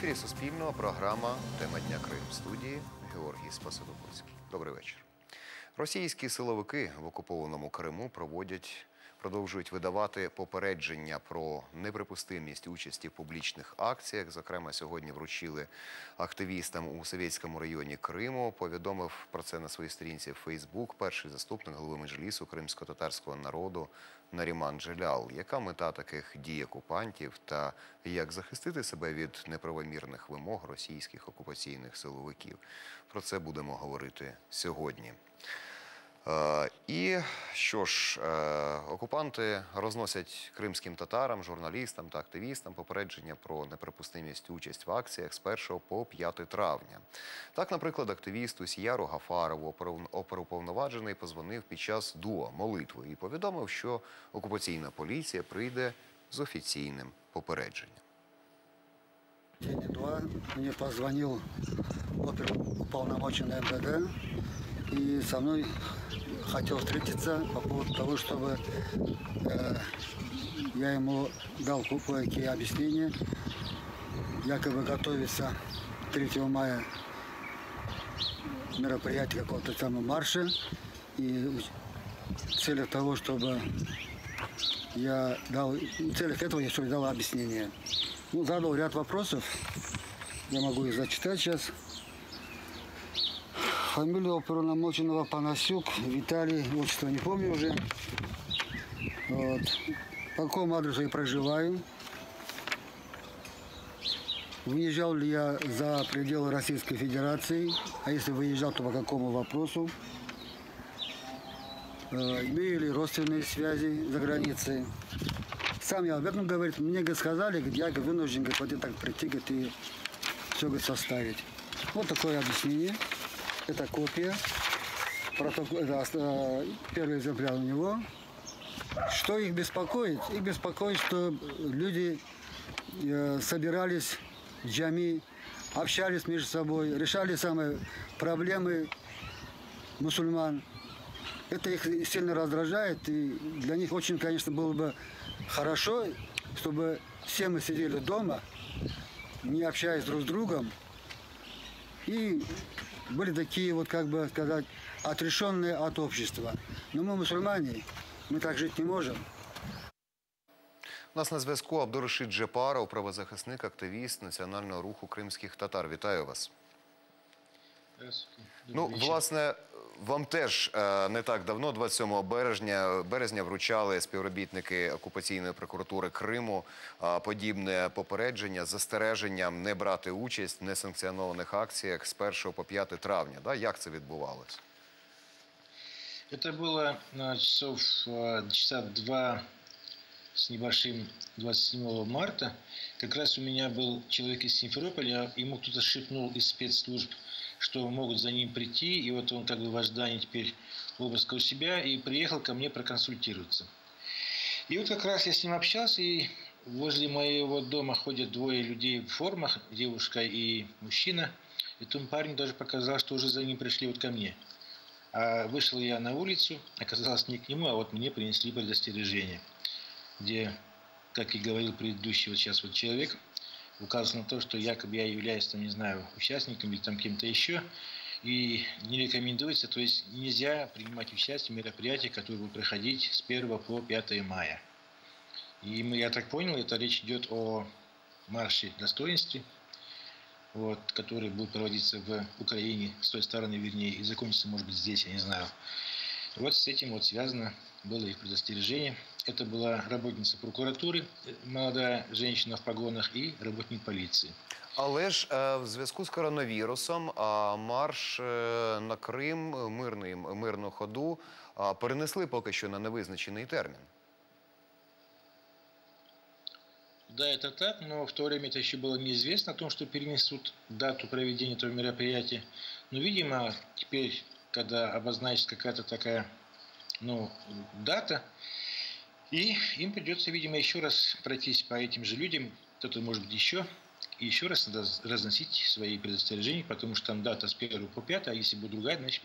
ефірі Суспільного програма «Тема дня Крим». В студії Георгій Спасодобольський. Добрий вечір. Російські силовики в окупованому Криму продовжують видавати попередження про неприпустимість участі в публічних акціях. Зокрема, сьогодні вручили активістам у Совєтському районі Криму. Повідомив про це на своїй сторінці в Фейсбук перший заступник голови Меджлісу кримсько-татарського народу Наріман Джелял. Яка мета таких дій окупантів та як захистити себе від неправомірних вимог російських окупаційних силовиків? Про це будемо говорити сьогодні. І що ж, окупанти розносять кримським татарам, журналістам та активістам попередження про неприпустимість участь в акціях з 1 по 5 травня. Так, наприклад, активісту Сіяру Гафарову оперуповноважений позвонив під час дуа молитви і повідомив, що окупаційна поліція прийде з офіційним попередженням. День дуа мне позвонил оперуполномоченный МВД и со мной хотел встретиться по поводу того, чтобы я ему дал кое-какие объяснения. Якобы готовится 3 мая мероприятие какого-то там марша. И в целях того, чтобы я дал, в целях этого я дал объяснение. Ну, задал ряд вопросов. Я могу их зачитать сейчас. Фамилию оперуполномоченного Панасюк Виталий, отчество не помню уже. Вот. По какому адресу я проживаю. Выезжал ли я за пределы Российской Федерации, а если выезжал, то по какому вопросу. Имею ли родственные связи за границей. Сам я об этом говорит. Мне сказали, я вынужден вот так прийти и все составить. Вот такое объяснение. Это копия, это первый экземпляр у него. Что их беспокоит? Их беспокоит, что люди собирались в джами, общались между собой, решали самые проблемы мусульман. Это их сильно раздражает, и для них очень, конечно, было бы хорошо, чтобы все мы сидели дома, не общаясь друг с другом, и были такие, вот как бы сказать, отрешенные от общества. Но мы мусульмане, мы так жить не можем. У нас на зв'язку Абдурашид Джепаров, правозахисник, активіст Національного руху кримських татар. Вітаю вас. Ну, власне, вам теж не так давно, 27 березня, вручали співробітники окупаційної прокуратури Криму подібне попередження з застереженням не брати участь в несанкціонованих акціях з 1 по 5 травня. Да? Як це відбувалося? Это было часа 2 с небольшим 27 марта. Как раз у меня был человек из Симферополя, ему кто-то шепнул из спецслужб, что могут за ним прийти, и вот он как бы в ожидании теперь обыска у себя, и приехал ко мне проконсультироваться. И вот как раз я с ним общался, и возле моего дома ходят 2 людей в формах, девушка и мужчина, и тому парень даже показал, что уже за ним пришли вот ко мне. А вышел я на улицу, оказалось не к нему, а вот мне принесли предостережение, где, как и говорил предыдущий вот сейчас вот человек, указано на то, что якобы я являюсь, там, не знаю, участником или там кем-то еще, и не рекомендуется, то есть нельзя принимать участие в мероприятиях, которые будут проходить с 1 по 5 мая. И я так понял, это речь идет о марше достоинстве, вот, который будет проводиться в Украине, с той стороны, вернее, и закончится, может быть, здесь, я не знаю. Вот с этим вот связано было их предостережение. Это была работница прокуратуры, молодая женщина в погонах, и работник полиции. Але ж в зв'язку з коронавірусом марш на Крим мирну ходу перенесли поки що на невизначений термін. Да, это так, но в то время это еще было неизвестно о том, что перенесут дату проведения этого мероприятия. Но, видимо, теперь, когда обозначится какая-то такая, дата, и им придется, видимо, еще раз пройтись по этим же людям, кто-то, может быть, еще, и еще раз надо разносить свои предостережения, потому что там дата с 1 по 5, а если будет другая, значит,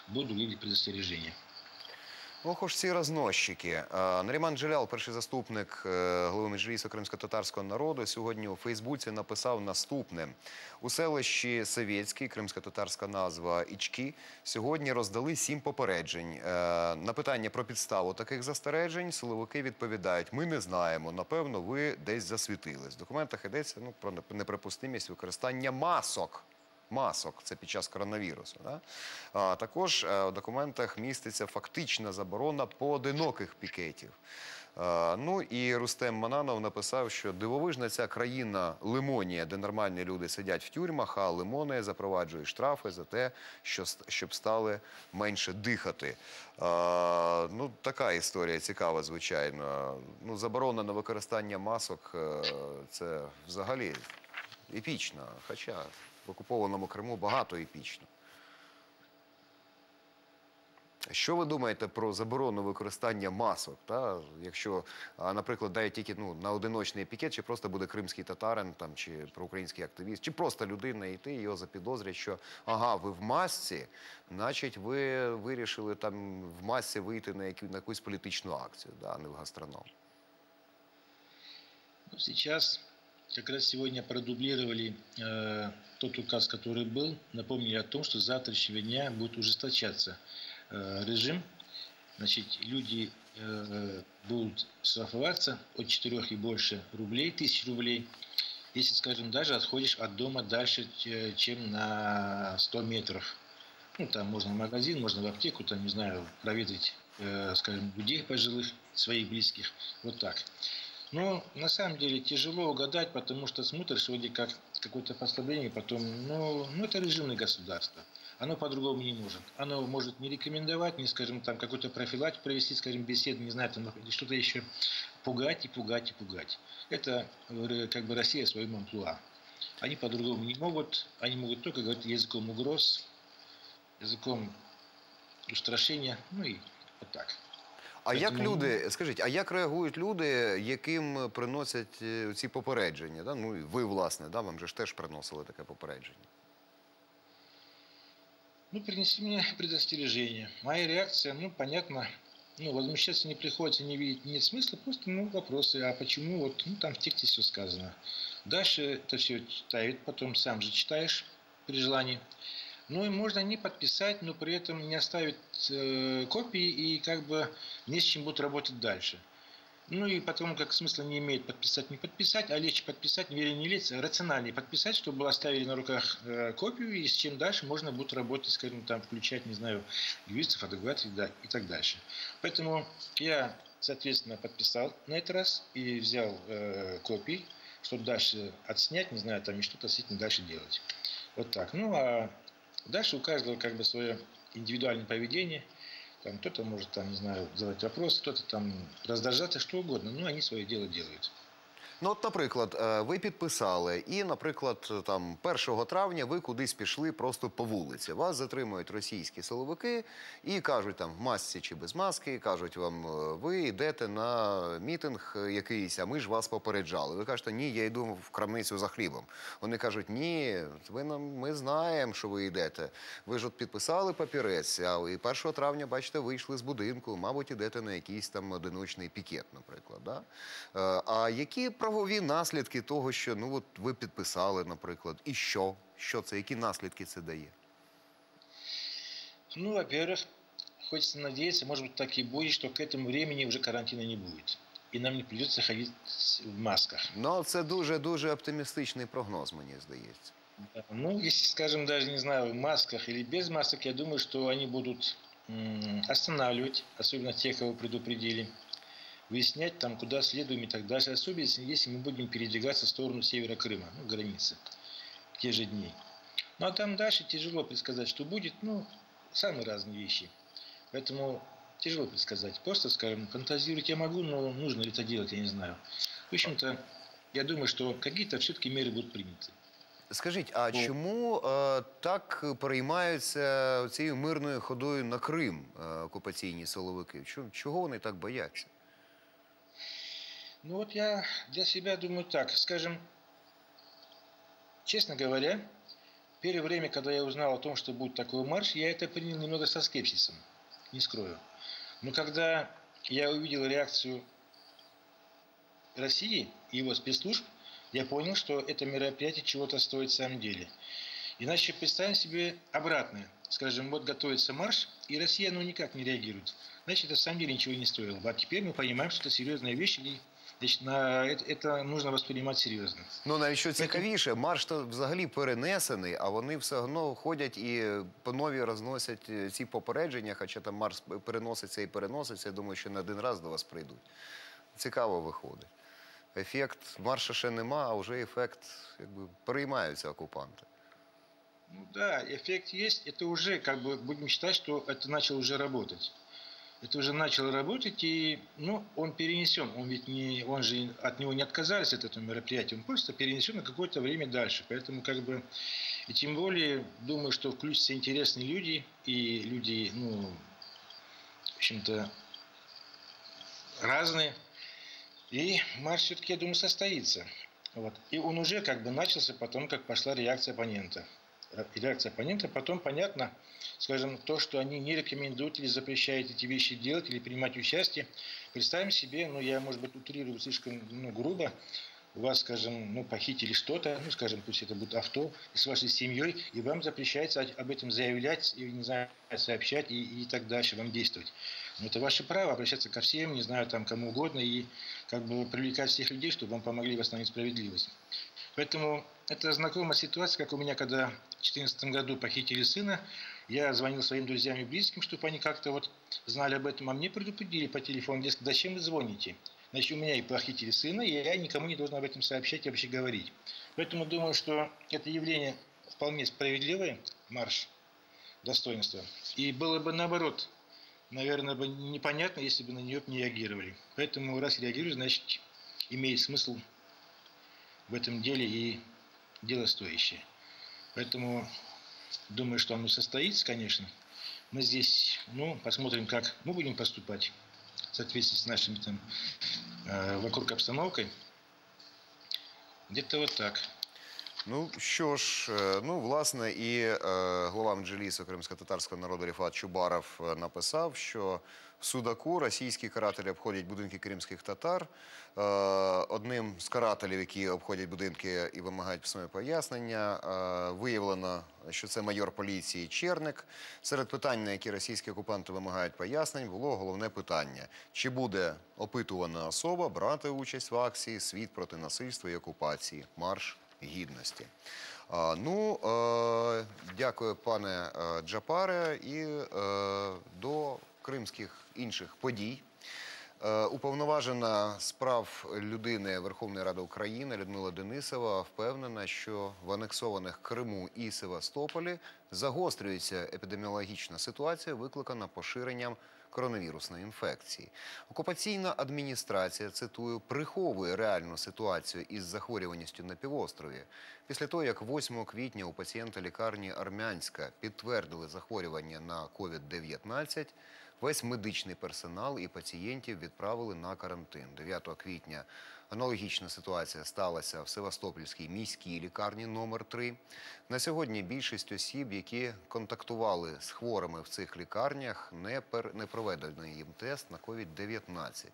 будут другие предостережения. Ох уж ці розносчики. Наріман Джелял, перший заступник голови Меджлісу кримськотатарського народу, сьогодні у Фейсбуці написав наступне. У селищі Савєцький, кримськотатарська назва Ічки, сьогодні роздали 7 попереджень. На питання про підставу таких застережень силовики відповідають: ми не знаємо, напевно, ви десь засвітились. В документах йдеться про неприпустимість використання масок. Масок – це під час коронавірусу. Да? Також в документах міститься фактична заборона поодиноких пікетів. Ну і Рустем Мананов написав, що дивовижна ця країна Лимонія, де нормальні люди сидять в тюрмах, а Лимонія запроваджує штрафи за те, щоб стали менше дихати. Ну, така історія цікава, звичайно. Ну, заборона на використання масок – це взагалі епічно, хоча в окупованому Криму багато епічно. Що ви думаєте про заборону використання масок? Та? Якщо, наприклад, дають тільки на одиночний пікет, чи просто буде кримський татарин, там, чи проукраїнський активіст, чи просто людина йти, його запідозрять, що ага, ви в масці, значить ви вирішили там в масці вийти на якусь політичну акцію, да, а не в гастроном. Ну, сейчас, как раз сегодня продублировали тот указ, который был, напомнили о том, что с завтрашнего дня будет ужесточаться режим. Значит, люди будут штрафоваться от 4 и больше рублей, тысяч рублей, если, скажем, даже отходишь от дома дальше, чем на 100 метров. Ну, там можно в магазин, можно в аптеку, там, не знаю, проведать, скажем, людей пожилых, своих близких, вот так. Но на самом деле тяжело угадать, потому что смотришь вроде как какое-то послабление, потом, ну это режимное государство. Оно по-другому не может. Оно может не рекомендовать, не, скажем, там какую-то профилактику провести, скажем, беседу, не знаю, там что-то еще, пугать и пугать и пугать. Это как бы Россия в своем амплуа. Они по-другому не могут, они могут только говорить языком угроз, языком устрашения, ну и вот так. А як люди, скажіть, а як реагують люди, яким приносять ці попередження? Да? Ну, і ви, власне, да? Вам же ж теж приносили таке попередження. Ну, принесли мне предостережение. Моя реакция, ну, понятно, ну, возмущаться не приходится, не видеть нет смысла, просто, ну, вопросы, а почему, вот, ну, там в тексте все сказано. Дальше это все читают, потом сам же читаешь при желании. Ну и можно не подписать, но при этом не оставить копии и как бы не с чем будут работать дальше. Ну и потом, как смысла не имеет подписать, не подписать, а легче подписать, вернее не легче, рациональнее подписать, чтобы оставили на руках копию, и с чем дальше можно будет работать, скажем, там, включать, не знаю, юристов, адвокатов и так дальше. Поэтому я, соответственно, подписал на этот раз и взял копии, чтобы дальше отснять, не знаю, там, и что-то с этим дальше делать. Вот так. Ну а дальше у каждого как бы свое индивидуальное поведение. Там кто-то может, там, не знаю, задать вопрос, кто-то там раздражаться, что угодно. Но они свое дело делают. Ну, от, наприклад, ви підписали і, наприклад, там 1 травня ви кудись пішли просто по вулиці. Вас затримують російські силовики і кажуть там в масці чи без маски, кажуть вам, ви йдете на мітинг якийсь, а ми ж вас попереджали. Ви кажете, ні, я йду в крамницю за хлібом. Вони кажуть, ні, ми знаємо, що ви йдете. Ви ж от підписали папірець, а і 1 травня, бачите, вийшли з будинку, мабуть, йдете на якийсь там одиночний пікет, наприклад. Да? А які правові наслідки того, що ну, от ви підписали, наприклад, і що? Що це? Які наслідки це дає? Ну, во-первых, хочется надеяться, может быть, так и будет, что к этому времени уже карантина не будет. И нам не придется ходить в масках. Ну, це дуже-дуже оптимістичний прогноз, мені здається. Ну, если, скажем, даже, не знаю, в масках или без масок, я думаю, что они будут останавливать, особенно тех, кого предупредили. Выяснять там, куда следуем и так дальше. Особенно, если мы будем передвигаться в сторону севера Крыма, ну, границы, в те же дни. Ну, а там дальше тяжело предсказать, что будет. Ну, самые разные вещи. Поэтому тяжело предсказать. Просто, скажем, фантазировать я могу, но нужно ли это делать, я не знаю. В общем-то, я думаю, что какие-то все-таки меры будут приняты. Скажіть, а чому так переймаються цією мирною ходою на Крим окупаційні силовики? Чого вони так бояться? Ну вот я для себя думаю так, скажем, честно говоря, первое время, когда я узнал о том, что будет такой марш, я это принял немного со скепсисом, не скрою. Но когда я увидел реакцию России и его спецслужб, я понял, что это мероприятие чего-то стоит в самом деле. Иначе представим себе обратное. Скажем, вот готовится марш, и Россия никак не реагирует. Значит, это в самом деле ничего не стоило. А теперь мы понимаем, что это серьезная вещь, и значит, это нужно воспринимать серйозно. Ну, навіть що цікавіше, марш то взагалі перенесений, а вони все одно ходять і по нові розносять ці попередження, хоча там марш переноситься і переноситься. Я думаю, що не один раз до вас прийдуть. Цікаво виходить. Ефект марша ще нема, а вже ефект, якби, переймаються окупанти. Ну да, эффект есть. Это уже, будем считать, что это начало уже работать. Это уже начало работать, и, он перенесен. Он же от него не отказались, от этого мероприятия. Он просто перенесен на какое-то время дальше. Поэтому, и тем более, думаю, что включатся интересные люди, и люди, в общем-то, разные. И марш все-таки, я думаю, состоится. Вот. И он уже начался потом, как пошла реакция оппонента. Потом понятно, скажем, то, что они не рекомендуют или запрещают эти вещи делать или принимать участие. Представим себе, я, может быть, утрирую слишком грубо, у вас, скажем, похитили что-то, скажем, пусть это будет авто, с вашей семьей, и вам запрещается об этом заявлять, и, не знаю, сообщать и так дальше, вам действовать. Но это ваше право обращаться ко всем, не знаю, кому угодно, и привлекать всех людей, чтобы вам помогли восстановить справедливость. Поэтому это знакомая ситуация, как у меня, когда в 2014 году похитили сына, я звонил своим друзьям и близким, чтобы они как-то знали об этом, а мне предупредили по телефону, дескать, зачем вы звоните? Значит, у меня и похитили сына, и я никому не должен об этом сообщать и вообще говорить. Поэтому думаю, что это явление вполне справедливое, марш достоинства. И было бы наоборот, наверное, бы непонятно, если бы на нее не реагировали. Поэтому раз реагируют, значит, имеет смысл в этом деле и дело стоящее. Поэтому думаю, что оно состоится, конечно. Мы здесь, посмотрим, как мы будем поступать в соответствии с нашими вокруг обстановкой. Где-то так. Ну, що ж, власне, і глава Меджлісу кримсько-татарського народу Ріфат Чубаров написав, що в Судаку російські карателі обходять будинки кримських татар. Одним з карателів, які обходять будинки і вимагають письмове пояснення, виявлено, що це майор поліції Черник. Серед питань, на які російські окупанти вимагають пояснень, було головне питання. Чи буде опитувана особа брати участь в акції «Світ проти насильства і окупації. Марш гідності». Дякую, пане Джапаре. І до кримських інших подій. Уповноважена з прав людини Верховної Ради України Людмила Денисова впевнена, що в анексованих Криму і Севастополі загострюється епідеміологічна ситуація, викликана поширенням коронавірусної інфекції. Окупаційна адміністрація, цитую, приховує реальну ситуацію із захворюваністю на півострові. Після того, як 8 квітня у пацієнта лікарні Армянська підтвердили захворювання на COVID-19, весь медичний персонал і пацієнтів відправили на карантин. 9 квітня аналогічна ситуація сталася в Севастопольській міській лікарні номер 3. На сьогодні більшість осіб, які контактували з хворими в цих лікарнях, не проведено їм тест на COVID-19.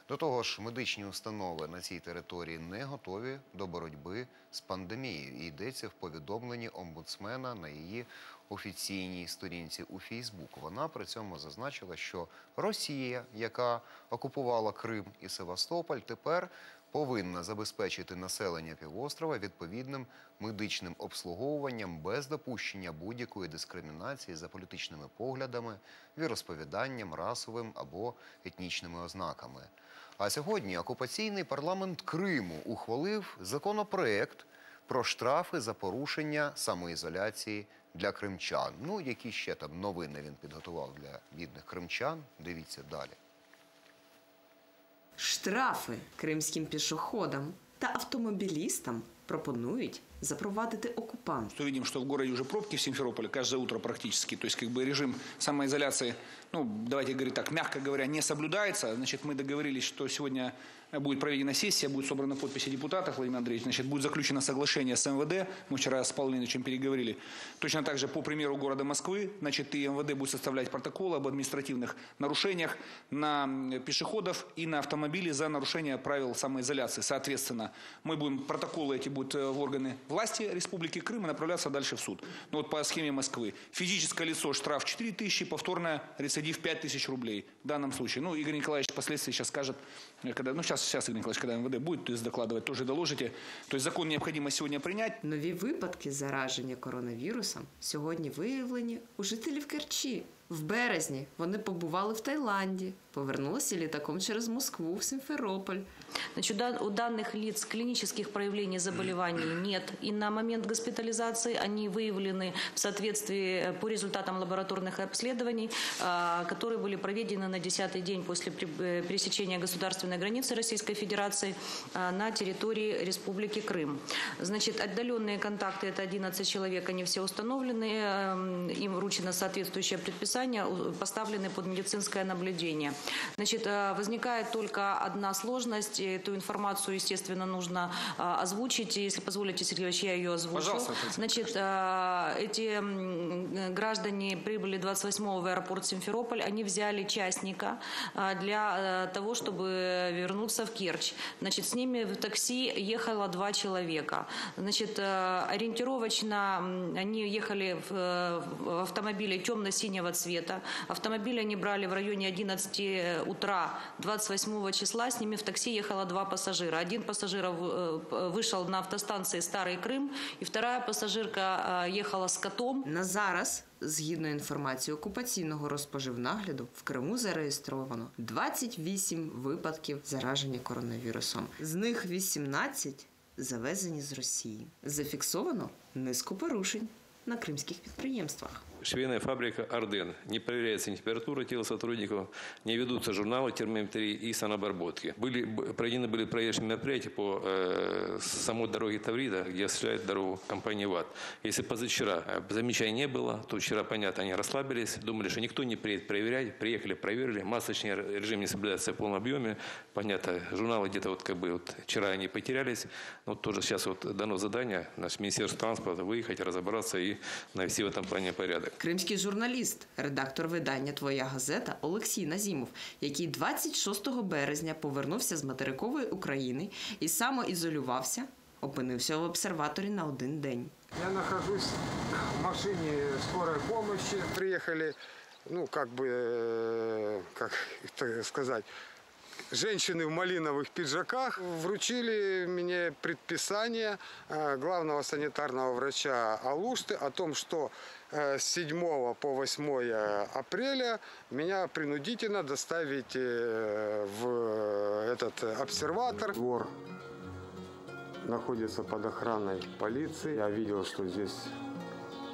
До того ж, медичні установи на цій території не готові до боротьби з пандемією. І йдеться в повідомленні омбудсмена на її офіційній сторінці у Фейсбук. Вона при цьому зазначила, що Росія, яка окупувала Крим і Севастополь, тепер повинна забезпечити населення півострова відповідним медичним обслуговуванням без допущення будь-якої дискримінації за політичними поглядами, віросповіданням, расовим або етнічними ознаками. А сьогодні окупаційний парламент Криму ухвалив законопроект про штрафи за порушення самоізоляції для кримчан. Які ще там новини він підготував для бідних кримчан, дивіться далі. Штрафи кримським пішоходам та автомобілістам пропонують запровадити окупант. Видим, что в городе уже пробки в Симферополе каждое утро практически. То есть как бы режим самоизоляции, ну давайте говорить так, мягко говоря, не соблюдается. Значит, мы договорились, что сегодня будет проведена сессия, будут собраны подписи депутатов, Владимир Андреевич, значит, будет заключено соглашение с МВД, мы вчера с Павлом Леонидовичем переговорили. Точно так же, по примеру города Москвы, значит, и МВД будет составлять протоколы об административных нарушениях на пешеходов и на автомобили за нарушение правил самоизоляции. Соответственно, мы будем, протоколы эти будут в органы власти Республики Крым и направляться дальше в суд. Ну вот по схеме Москвы. Физическое лицо штраф 4 тысячи, повторное рецидив 5 тысяч рублей в данном случае. Ну, Игорь Николаевич впоследствии сейчас скажет, когда, ну сейчас Игорь Николаевич, когда МВД будет, то есть докладывать, тоже доложите. То есть закон необходимо сегодня принять. Нові випадки зараження коронавірусом сьогодні виявлені у жителів Керчі. В березні вони побували в Таїланді, повернулися літаком через Москву в Симферополь. Значит, у данных лиц клинических проявлений заболеваний нет. И на момент госпитализации они выявлены в соответствии по результатам лабораторных обследований, которые были проведены на 10-й день после пересечения государственной границы Российской Федерации на территории Республики Крым. Значит, отдаленные контакты – это 11 человек, они все установлены, им вручено соответствующее предписание, поставлены под медицинское наблюдение. Значит, возникает только одна сложность. Эту информацию, естественно, нужно озвучить. Если позволите, Сергей Ильич, я ее озвучу. Пожалуйста. Значит, эти граждане прибыли 28-го в аэропорт Симферополь. Они взяли частника для того, чтобы вернуться в Керчь. Значит, с ними в такси ехало 2 человека. Значит, ориентировочно они ехали в автомобиле темно-синего цвета. Автомобиль они брали в районе 11 утра 28 числа. С ними в такси ехало 2 пассажира. Один пассажир вышел на автостанции Старый Крым, и вторая пассажирка ехала с котом. На зараз, згідно інформації окупаційного розпоживнагляду, в Криму зареєстровано 28 випадків зараження коронавірусом. З них 18 завезені з Росії. Зафіксовано низку порушень на кримських підприємствах. Швейная фабрика «Орден». Не проверяется температура тела сотрудников, не ведутся журналы термометрии и санобработки. Проведены были проверочные мероприятия по самой дороге Таврида, где осуществляет дорогу компания ВАТ. Если позавчера замечаний не было, то вчера, понятно, они расслабились, думали, что никто не приедет проверять. Приехали, проверили. Масочный режим не соблюдается в полном объеме. Понятно, журналы где-то вот как бы вот вчера они потерялись. Но тоже сейчас вот дано задание нашему Министерству транспорта выехать, разобраться и навести в этом плане порядок. Кримський журналіст, редактор видання «Твоя газета» Олексій Назімов, який 26 березня повернувся з материкової України і самоізолювався, опинився в обсерваторі на 1 день. Я нахожусь в машине скорой помощи. Приехали, ну, как бы, как это сказать, женщины в малиновых пиджаках. Вручили мне предписание главного санитарного врача Алушты о том, что с 7 по 8 апреля меня принудительно доставить в этот обсерватор. Двор находится под охраной полиции. Я видел, что здесь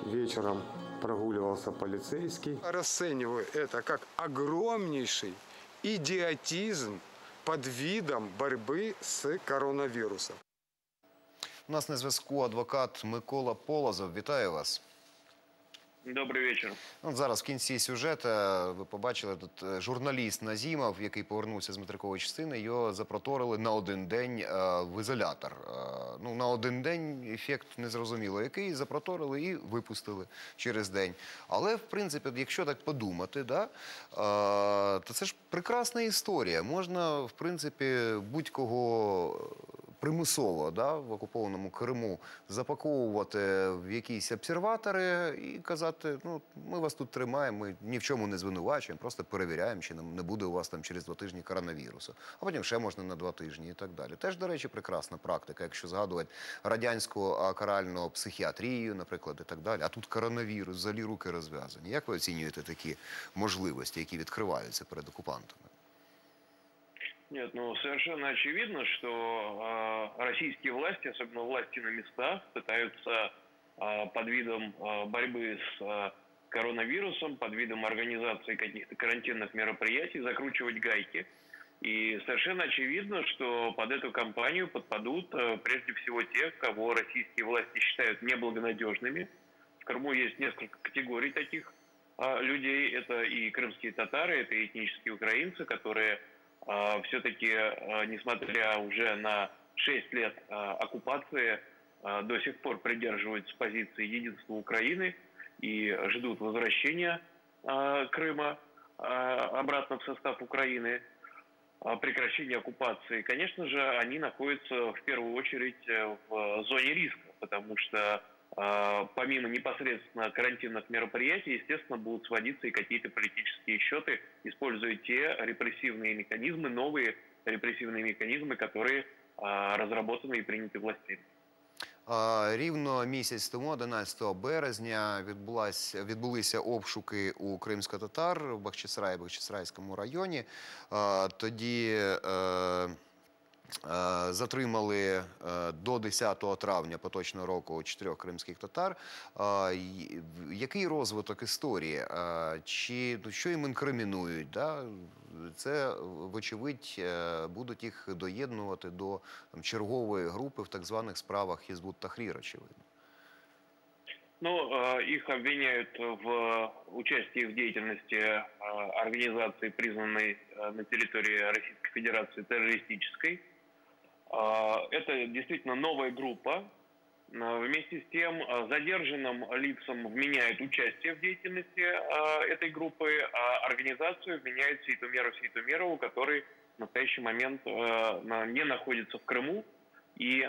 вечером прогуливался полицейский. Расцениваю это как огромнейший идиотизм под видом борьбы с коронавирусом. У нас на зв'язку адвокат Микола Полозов. Вітаю вас. Добрий вечір. От зараз в кінці сюжету ви побачили тут журналіст Назімов, який повернувся з материкової частини, його запроторили на 1 день в ізолятор. Ну, на 1 день ефект незрозуміло який, запроторили і випустили через день. Але, в принципі, якщо так подумати, да, то це ж прекрасна історія. Можна, в принципі, будь-кого примусово, да, в окупованому Криму запаковувати в якісь обсерватори і казати, ну, ми вас тут тримаємо, ми ні в чому не звинувачуємо, просто перевіряємо, чи не буде у вас там через 2 тижні коронавірусу. А потім ще можна на 2 тижні і так далі. Теж, до речі, прекрасна практика, якщо згадувати радянську каральну психіатрію, наприклад, і так далі. А тут коронавірус, взагалі руки розв'язані. Як ви оцінюєте такі можливості, які відкриваються перед окупантами? Нет, ну совершенно очевидно, что российские власти, особенно власти на местах, пытаются под видом борьбы с коронавирусом, под видом организации каких-то карантинных мероприятий закручивать гайки И совершенно очевидно, что под эту кампанию подпадут прежде всего те, кого российские власти считают неблагонадежными. В Крыму есть несколько категорий таких людей. Это и крымские татары, это и этнические украинцы, которые все-таки, несмотря уже на 6 лет оккупации, до сих пор придерживаются позиции единства Украины и ждут возвращения Крыма обратно в состав Украины, прекращения оккупации. Конечно же, они находятся в первую очередь в зоне риска, потому что помимо непосредственно карантинных мероприятий, естественно, будут сводиться и какие-то политические счеты, используя те репрессивные механизмы, новые репрессивные механизмы, которые розроблені і прийняті властями. Рівно місяць тому, 11 березня, відбулися обшуки у кримсько-татар в Бахчисараї, Бахчисарайському районі. Тоді затримали до 10 травня поточного року 4 кримських татар. Який розвиток історії? Що їм інкримінують? Це, вочевидь, будуть їх доєднувати до чергової групи в так званих справах Хізбут Тахрір, очевидно. Их обвиняют в участии в деятельности организации, признанной на территории Российской Федерации террористической. Это действительно новая группа. Вместе с тем задержанным лицам вменяют участие в деятельности этой группы, а организацию вменяют Сейтумерову, который в настоящий момент не находится в Крыму и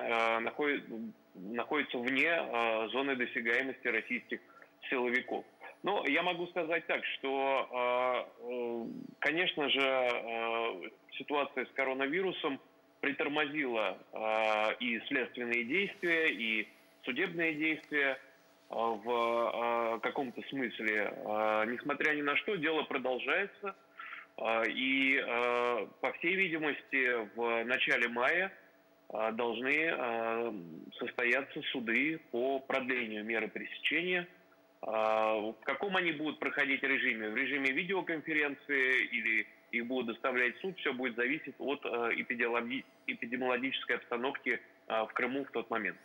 находится вне зоны досягаемости российских силовиков. Но я могу сказать так, что, конечно же, ситуация с коронавирусом притормозила и следственные действия, и судебные действия в каком-то смысле. Несмотря ни на что, дело продолжается. И, по всей видимости, в начале мая должны состояться суды по продлению меры пресечения. В каком они будут проходить режиме? В режиме видеоконференции или их будут доставлять в суд, все будет зависеть от епідеміологічної обстановки в Криму в тот момент.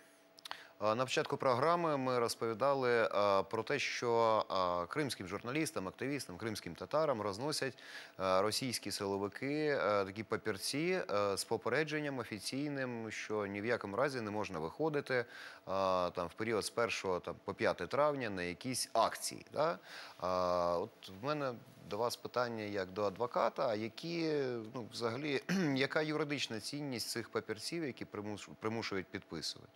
На початку програми ми розповідали про те, що кримським журналістам, активістам, кримським татарам розносять російські силовики такі папірці з попередженням офіційним, що ні в якому разі не можна виходити в період з 1 по 5 травня на якісь акції. От в мене до вас питання як до адвоката, а взагалі, яка юридична цінність цих папірців, які примушують підписувати?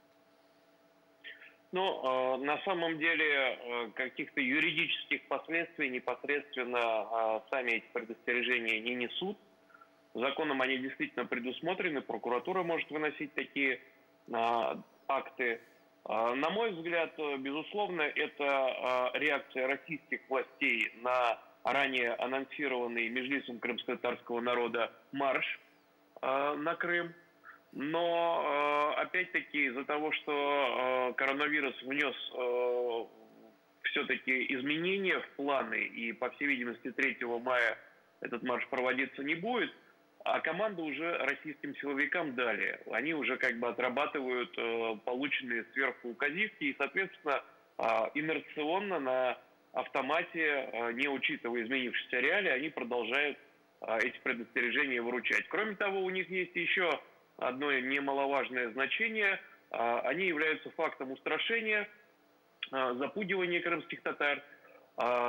На самом деле каких-то юридических последствий непосредственно сами эти предостережения не несут. Законом они действительно предусмотрены, прокуратура может выносить такие акты. На мой взгляд, безусловно, это реакция российских властей на ранее анонсированный Меджлисом крымско-татарского народа марш на Крым. Но, опять-таки, из-за того, что коронавирус внес все-таки изменения в планы, и, по всей видимости, 3 мая этот марш проводиться не будет, а команду уже российским силовикам дали. Они уже отрабатывают полученные сверху указивки, и, соответственно, инерционно на автомате, не учитывая изменившиеся реалии, они продолжают эти предостережения выручать. Кроме того, у них есть еще одно немаловажное значение. Они являются фактом устрашения, запугивания крымских татар,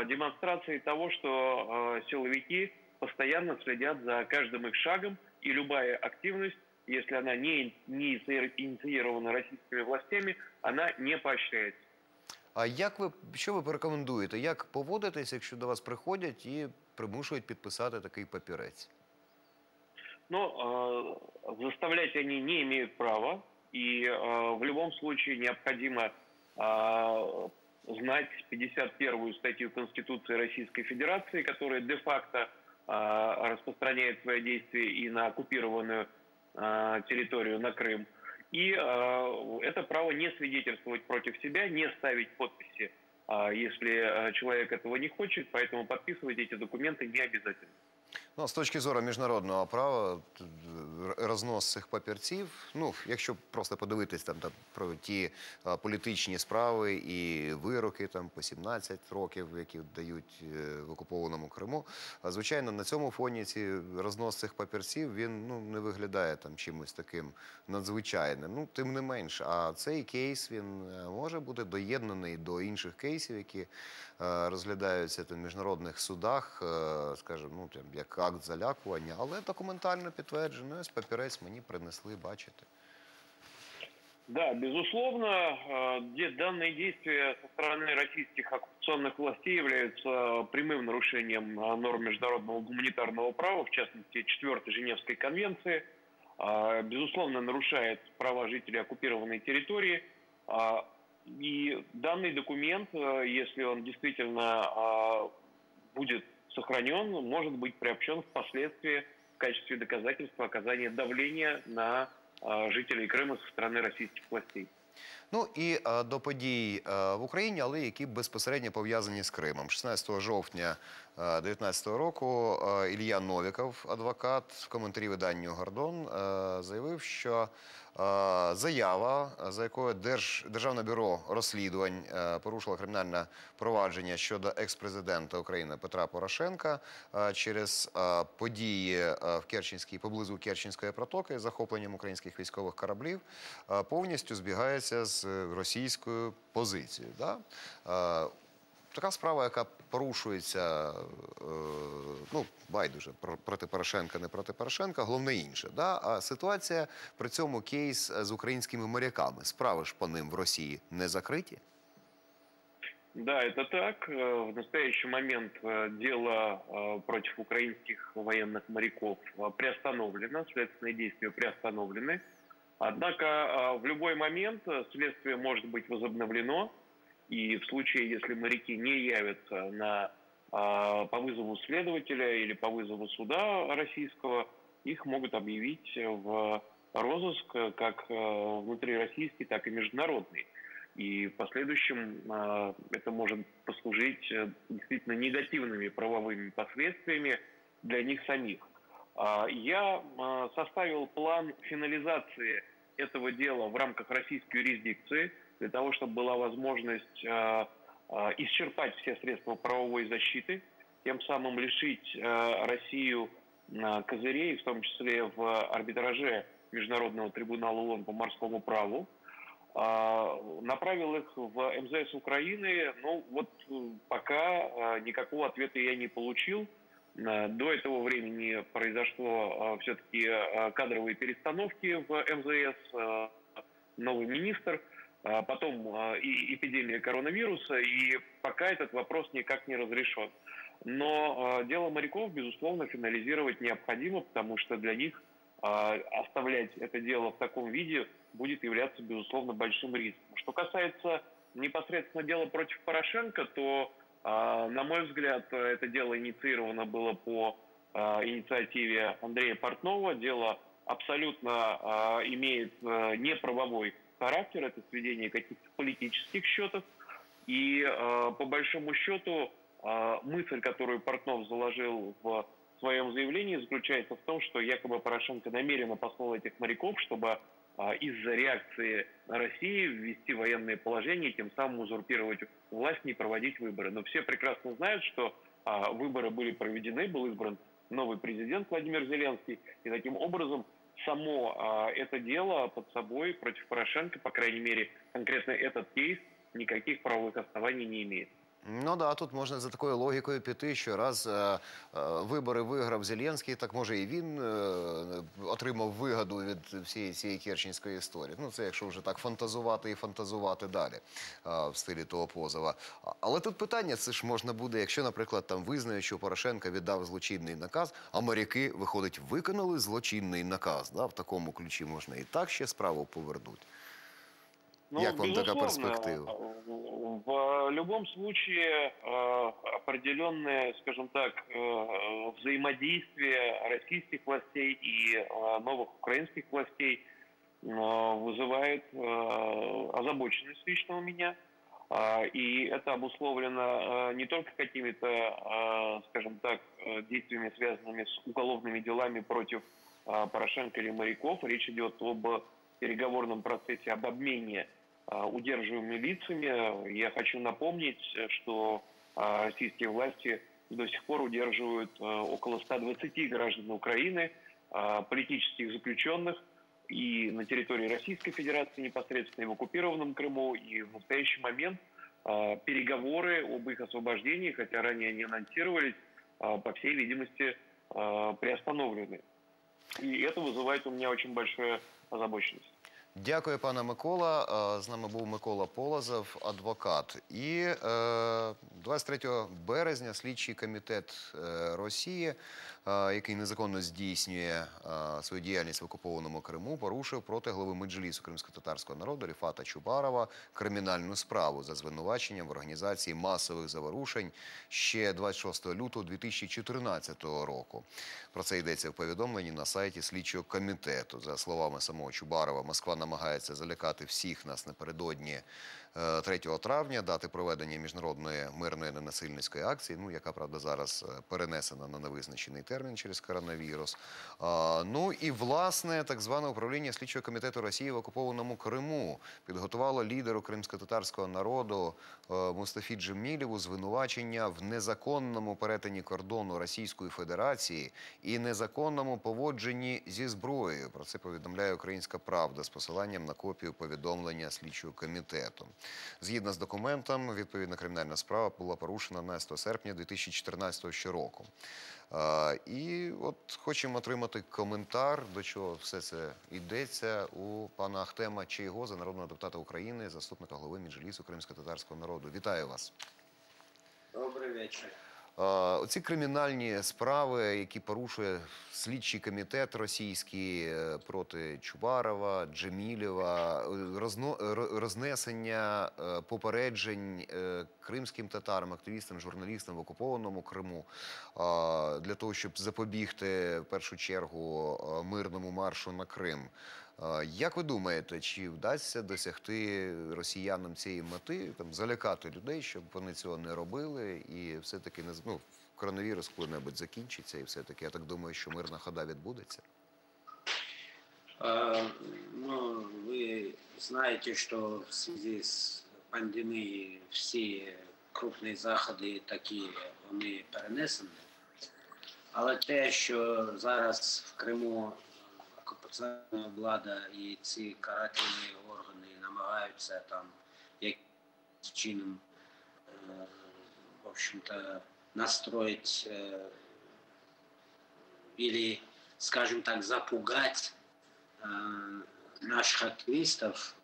демонстрацией того, что силовики постоянно следят за каждым их шагом, и любая активность, если она не инициирована российскими властями, она не поощряется. А що ви порекомендуєте? Як поводитись, якщо до вас приходять і примушують підписати такий папірець? Заставлять они не имеют права, и в любом случае необходимо знать 51-ю статью Конституции Российской Федерации, которая де-факто распространяет свои действия и на оккупированную территорию, на Крым. И это право не свидетельствовать против себя, не ставить подписи, если человек этого не хочет, поэтому подписывать эти документы не обязательно. Ну, з точки зору міжнародного права, рознос цих папірців, ну, якщо просто подивитись там про ті політичні справи і вироки там по 17 років, які дають в окупованому Криму, звичайно, на цьому фоні рознос цих папірців, він, ну, не виглядає там чимось таким надзвичайним. Ну, тим не менш, а цей кейс, він може бути доєднаний до інших кейсів, які розглядаються в міжнародних судах, скажімо, ну, як акт залякування, але документально підтверджено. Ось папірець мені принесли, бачите. Да, безусловно, данные действия со стороны российских оккупационных властей являются прямым нарушением норм международного гуманитарного права, в частности, 4-й Женевской конвенции. Безусловно, нарушает права жителей оккупированной территории. И данный документ, если он действительно будет сохранен, может быть приобщен впоследствии в качестве доказательства оказания давления на жителей Криму со сторони російських властей. Ну і до подій в Україні, але які безпосередньо пов'язані з Кримом. 16 жовтня 2019 року Ілля Новіков, адвокат, в коментарі виданню «Гордон» заявив, що заява, за якою Державне бюро розслідувань порушило кримінальне провадження щодо екс-президента України Петра Порошенка через події в Керченській, поблизу Керченської протоки з захопленням українських військових кораблів, повністю збігається з російською позицією. Да? Така справа, яка порушується, ну, байдуже, проти Порошенка, не проти Порошенка, головне інше. Да? А ситуація при цьому кейс з українськими моряками. Справи ж по ним в Росії не закриті? Да, это так. В настоящий момент дело против украинских военных моряков приостановлено, следственные действия приостановлены. Однако в любой момент следствие может быть возобновлено, и в случае, если моряки не явятся по вызову следователя или по вызову суда российского, их могут объявить в розыск как внутрироссийский, так и международный. И в последующем это может послужить действительно негативными правовыми последствиями для них самих. Я составил план финализации этого дела в рамках российской юрисдикции для того, чтобы была возможность исчерпать все средства правовой защиты, тем самым лишить Россию козырей, в том числе в арбитраже Международного трибунала ООН по морскому праву. Направил их в МЗС Украины, но вот пока никакого ответа я не получил. До этого времени произошло все-таки кадровые перестановки в МЗС, новый министр, потом эпидемия коронавируса, и пока этот вопрос никак не разрешен. Но дело моряков, безусловно, финализировать необходимо, потому что для них оставлять это дело в таком виде будет являться, безусловно, большим риском. Что касается непосредственно дела против Порошенко, то, на мой взгляд, это дело инициировано было по инициативе Андрея Портнова. Дело абсолютно имеет неправовой характер, это сведение каких-то политических счетов. И по большому счету мысль, которую Портнов заложил в своем заявлении, заключается в том, что якобы Порошенко намеренно послал этих моряков, чтобы из-за реакции России ввести военное положение и тем самым узурпировать власть, не проводить выборы. Но все прекрасно знают, что выборы были проведены, был избран новый президент Владимир Зеленский, и таким образом само это дело под собой против Порошенко, по крайней мере, конкретно этот кейс, никаких правовых оснований не имеет. Ну да, тут можна за такою логікою піти, що раз вибори виграв Зеленський, так може і він отримав вигоду від всієї цієї керченської історії. Ну це якщо вже так фантазувати і фантазувати далі в стилі того позова. Але тут питання, це ж можна буде, якщо, наприклад, там визнають, що Порошенко віддав злочинний наказ, а моряки, виходить, виконали злочинний наказ. Да? В такому ключі можна і так ще справу повернуть. Ну, як вам така перспектива? В любом случае определенное, скажем так, взаимодействие российских властей и новых украинских властей вызывает озабоченность лично у меня. И это обусловлено не только какими-то, скажем так, действиями, связанными с уголовными делами против Порошенко или моряков. Речь идет об переговорном процессе, об обмене удерживаемыми лицами. Я хочу напомнить, что российские власти до сих пор удерживают около 120 граждан Украины, политических заключенных, и на территории Российской Федерации непосредственно, и в оккупированном Крыму. И в настоящий момент переговоры об их освобождении, хотя ранее не анонсировались, по всей видимости, приостановлены. І це викликає у мене дуже велику озабоченість. Дякую, пане Микола. З нами був Микола Полозов, адвокат. І 23 березня слідчий комітет Росії, який незаконно здійснює свою діяльність в окупованому Криму, порушив проти глави Меджлісу кримськотатарського народу Ріфата Чубарова кримінальну справу за звинуваченням в організації масових заворушень ще 26 лютого 2014 року. Про це йдеться в повідомленні на сайті слідчого комітету. За словами самого Чубарова, Москва намагається залякати всіх нас напередодні 3 травня, дати проведення міжнародної мирної ненасильницької акції, яка, правда, зараз перенесена на невизначений термін через коронавірус. Ну і, власне, так зване управління слідчого комітету Росії в окупованому Криму підготувало лідеру кримськотатарського народу Мустафі Джемілєву звинувачення в незаконному перетині кордону Російської Федерації і незаконному поводженні зі зброєю. Про це повідомляє «Українська правда» з посиланням на копію повідомлення слідчого комітету. Згідно з документом, відповідна кримінальна справа була порушена 11 серпня 2014 щороку. І от хочемо отримати коментар, до чого все це йдеться, у пана Ахтема Чийгоза, народного депутата України, заступника голови Меджлісу кримськотатарського народу. Вітаю вас. Добрий вечір. Оці кримінальні справи, які порушує слідчий комітет російський проти Чубарова, Джемілєва, рознесення попереджень кримським татарам, активістам, журналістам в окупованому Криму для того, щоб запобігти в першу чергу мирному маршу на Крим. Як ви думаєте, чи вдасться досягти росіянам цієї мети, залякати людей, щоб вони цього не робили, і все-таки коронавірус коли-небудь закінчиться, і все-таки, я так думаю, що мирна хода відбудеться? Вы знаете, что в связи с пандемией все крупні заходи такі, вони перенесені. Але те, що зараз в Криму окупаційна влада і ці карательні органи намагаються там якимось чином, в общем-то, настроить или, скажем так, запугать наших активистов.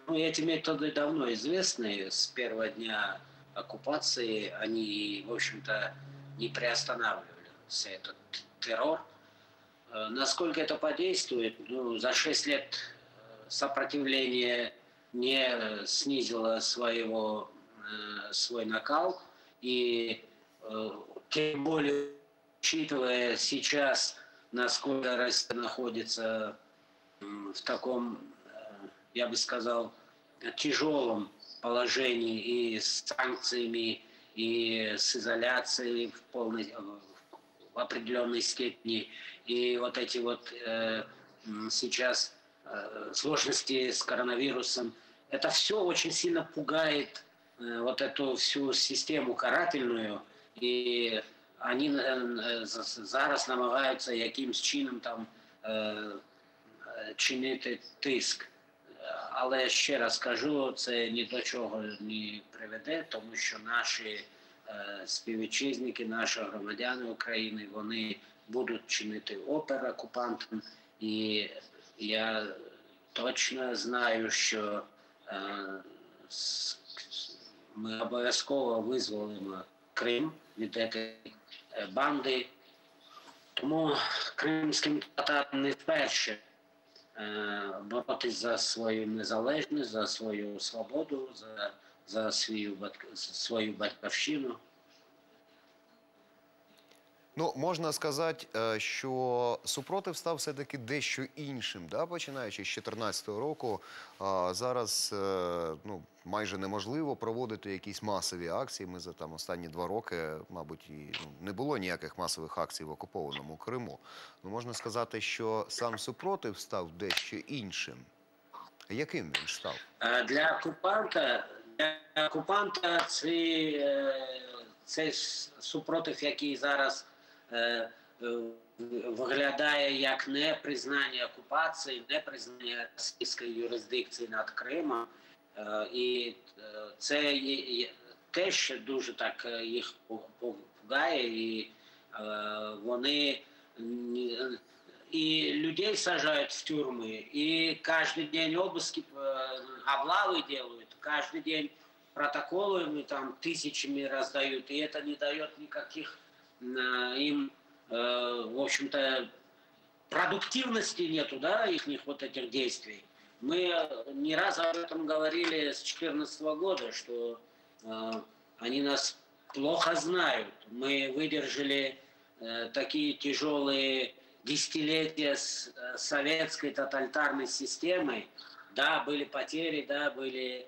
Эти методы давно известны. С первого дня оккупации они, в общем-то, не приостанавливали этот террор. Насколько это подействует? За 6 лет сопротивление не снизило свой накал. И тем более, учитывая сейчас, насколько Россия находится в таком, я бы сказал, тяжелом положении и с санкциями, и с изоляцией в определенной степени. И вот эти вот сейчас сложности с коронавирусом, это все очень сильно пугает вот эту всю систему карательную, и они зараз намагаються якимсь чином там чинити тиск. Але ще раз кажу, це ні до чого не приведе, тому що наші співвітчизники, наші громадяни України, вони будуть чинити опір окупантам. І я точно знаю, що ми обов'язково визволимо Крим від цієї банди. Тому кримським татарам не вперше боротись за свою незалежність, за свою свободу, за свою батьківщину. Ну, можна сказати, що супротив став все-таки дещо іншим, да? Починаючи з 2014 року. Зараз майже неможливо проводити якісь масові акції. Ми за останні 2 роки, мабуть, не було ніяких масових акцій в окупованому Криму. Ну, можна сказати, що сам супротив став дещо іншим. Яким він став? Для окупанта цей супротив, який зараз виглядає як непризнання окупації, непризнання російської юрисдикції над Кримом. І це теж дуже так їх пугає, і вони и людей сажают в тюрьмы, и каждый день обыски, облавы делают, каждый день протоколы там тысячами раздают, и это не дает никаких им, в общем-то, продуктивности нету, да, их вот этих действий. Мы не раз об этом говорили с 2014 года, что они нас плохо знают. Мы выдержали такие тяжелые десятилетия с советской тоталитарной системой. Да, были потери, да, были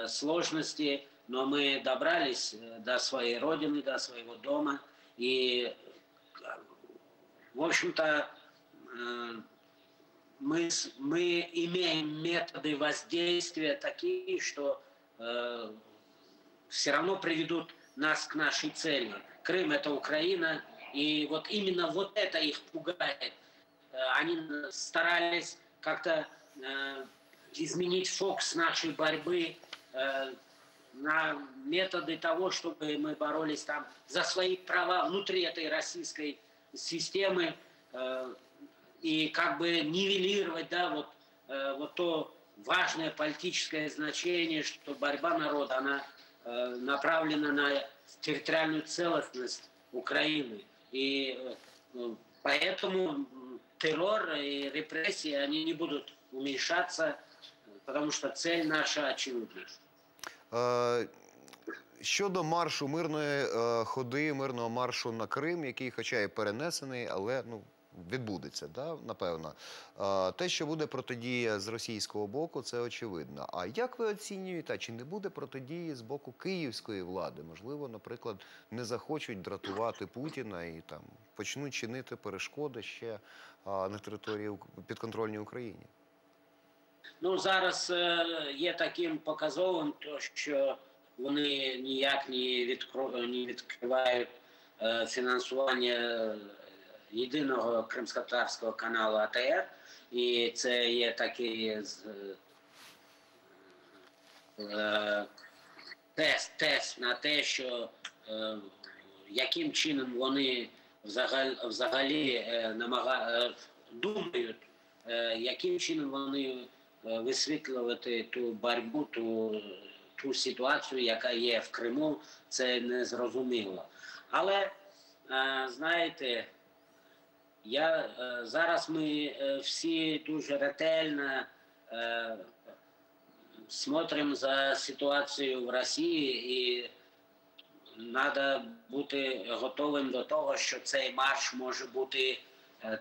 сложности, но мы добрались до своей родины, до своего дома. И, в общем-то, мы имеем методы воздействия такие, что все равно приведут нас к нашей цели. Крым – это Украина. И вот именно вот это их пугает. Они старались как-то изменить фокус нашей борьбы на методы того, чтобы мы боролись там за свои права внутри этой российской системы и как бы нивелировать, да, вот то важное политическое значение, что борьба народа, она направлена на территориальную целостность Украины. И поэтому террор и репрессии, они не будут уменьшаться, потому что цель наша очевидна. Щодо маршу мирної ходи, мирного маршу на Крим, який хоча і перенесений, але відбудеться, да, напевно. Те, що буде протидія з російського боку, це очевидно. А як ви оцінюєте, чи не буде протидії з боку київської влади? Можливо, наприклад, не захочуть дратувати Путіна і там почнуть чинити перешкоди ще на території підконтрольній Україні? Ну, зараз є таким показовим, то, що вони ніяк не відкривають фінансування єдиного кримськотатарського каналу АТР, і це є такий тест на те, що яким чином вони взагалі думають, яким чином вони висвітлювати ту боротьбу, ту ситуацію, яка є в Криму, це не зрозуміло. Але, знаєте, зараз ми всі дуже ретельно смотримо за ситуацією в Росії, і треба бути готовим до того, що цей марш може бути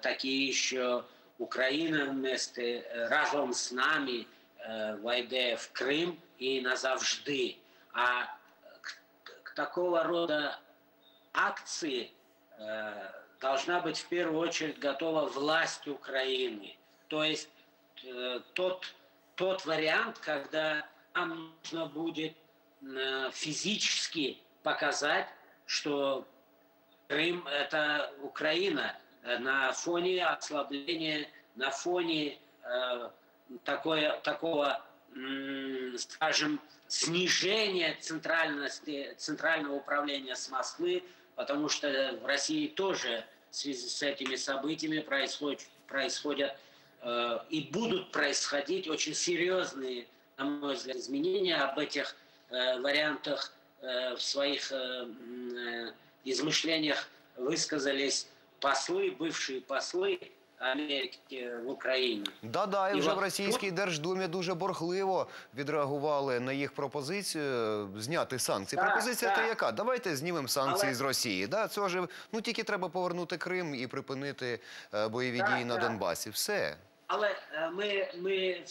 такий, що Україна разом з нами войде в Крим і назавжди. А к такого рода акции должна быть в первую очередь готова власть Украины. То есть тот вариант, когда нам нужно будет физически показать, что Крым – это Украина, на фоне ослабления, на фоне такого, скажем, снижения центрального управления с Москвы, потому что в России тоже в связи с этими событиями происходят и будут происходить очень серьезные, на мой взгляд, изменения. Об этих вариантах в своих измышлениях высказались послы, бывшие послы Америки в Україну. Да-да, і вже от в Російській Держдумі дуже борхливо відреагували на їх пропозицію зняти санкції. Так, Пропозиція так. та яка? Давайте знімемо санкції Але- з Росії. Да, цього ж, ну, тільки треба повернути Крим і припинити бойові Так, дії на так. Донбасі. Все. Але ми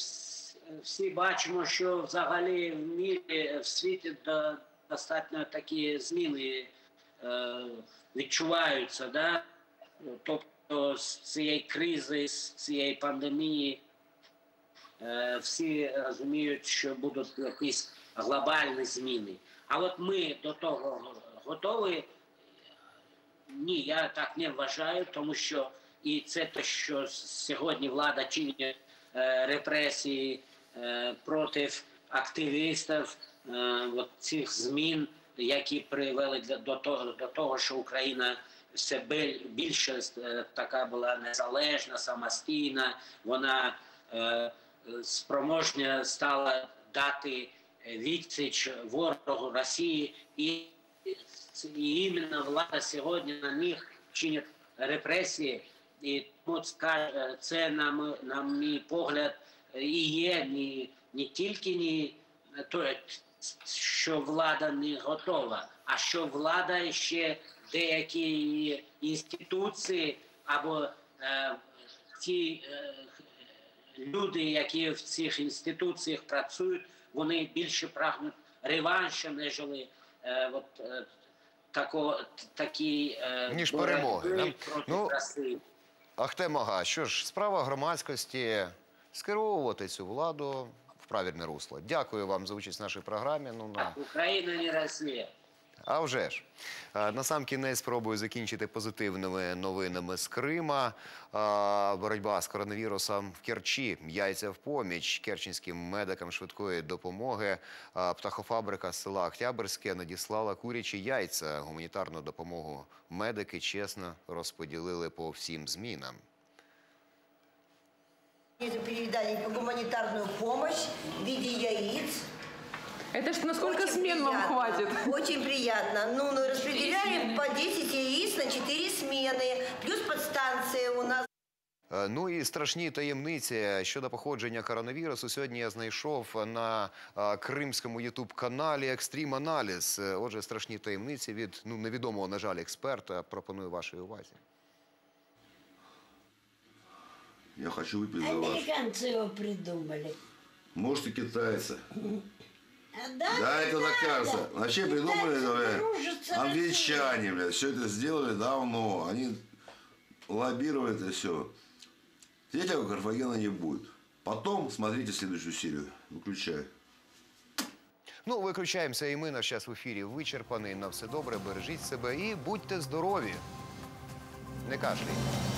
всі бачимо, що взагалі в мірі, в світі достатньо такі зміни відчуваються. Да? Тобто з цієї кризи, з цієї пандемії всі розуміють, що будуть якісь глобальні зміни. А от ми до того готові? Ні, я так не вважаю, тому що і це те, що сьогодні влада чинить репресії проти активістів, от цих змін, які привели до того, що Україна все більше така була незалежна, самостійна, вона спроможна стала дати відсіч ворогу Росії, і іменно влада сьогодні на них чинить репресії. І тому це, на мій погляд, і є не тільки що влада не готова, а що влада ще деякі інституції або ті люди, які в цих інституціях працюють, вони більше прагнуть реваншу, ніж такі Ніж перемоги. боротьби Да? проти Ну, Росії. Ахтем Ага, що ж, справа громадськості скеровувати цю владу в правильне русло. Дякую вам за участь в нашій програмі. Україна не Росія. А вже ж. Насамкінець спробую закінчити позитивними новинами з Крима. Боротьба з коронавірусом в Керчі. Яйця в поміч. Керченським медикам швидкої допомоги птахофабрика з села Октябрьське надіслала курячі яйця. Гуманітарну допомогу медики чесно розподілили по всім змінам. Передали гуманитарную помощь в виде яиц. Это ж насколько Очень смен вам приятно. хватит? Очень приятно. Ну, распределяем по 10 яиц на 4 смены. Плюс подстанция у нас. Ну і страшні таємниці щодо походження коронавірусу. Сьогодні я знайшов на кримському ютуб-каналі «Екстрім Аналіз». Отже, страшні таємниці від невідомого, на жаль, експерта. Пропоную вашій увазі. Я хочу выпить за вас. Американцы его придумали. Может, и китайцы. Да, Да, это докажется. Вообще придумали, говорят, дружатся англичане, блядь, все это сделали давно. Они лоббировали это все. Третьего Карфагена не будет. Потом смотрите следующую серию. Выключай. Ну, виключаємося і ми. Наш час в ефірі вичерпаний. На все добре, бережіть себе і будьте здорові. Не кашляйте.